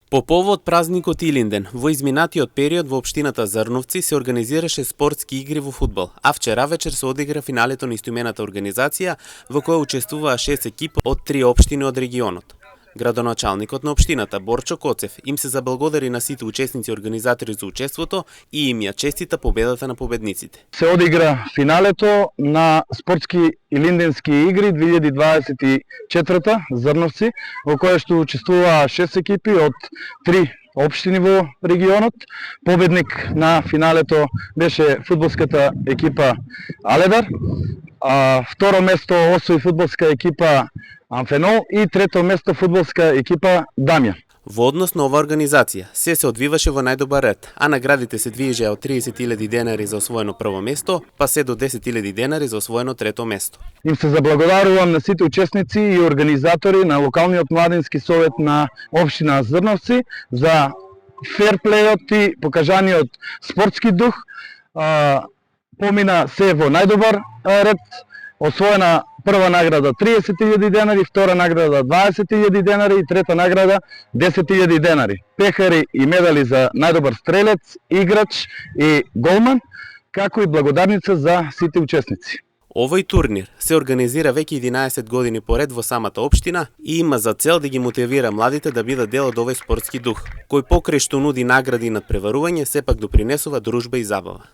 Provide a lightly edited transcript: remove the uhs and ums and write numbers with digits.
По повод празникот Илинден, во изминатиот период во општината Зрновци се организираше спортски игри во фудбал, а вчера вечер се одигра финалето на истоимената организација во која учествуваа 6 екипи од 3 општини од регионот. Градоначалникот на општината Борчо Коцев им се заблагодари на сите учесници и организатори за учеството и им ја честита победата на победниците. Се одигра финалето на спортски Илинденски игри 2024 Зрновци, во која што учествуваа 6 екипи од 3 општини во регионот. Победник на финалето беше фудбалската екипа Аледар, второ место освои фудбалска екипа Амфенол и трето место фудбалска екипа Дамја. Во однос на ова организација, се одвиваше во најдобар ред, а наградите се движеа од 30.000 денари за освоено прво место, па се до 10.000 денари за освоено трето место. Им се заблагодарувам на сите учесници и организатори на локалниот младински совет на општина Зрновци за ферплејот и покажаниот спортски дух. Помина се во најдобар ред, освоена прва награда 30.000 денари, втора награда 20.000 денари и трета награда 10.000 денари. Пехари и медали за најдобар стрелец, играч и голман, како и благодарница за сите учесници. Овој турнир се организира веќе 11 години поред во самата општина и има за цел да ги мотивира младите да бидат дел од овој спортски дух, кој покрај што нуди награди и надпреварување, сепак допринесува дружба и забава.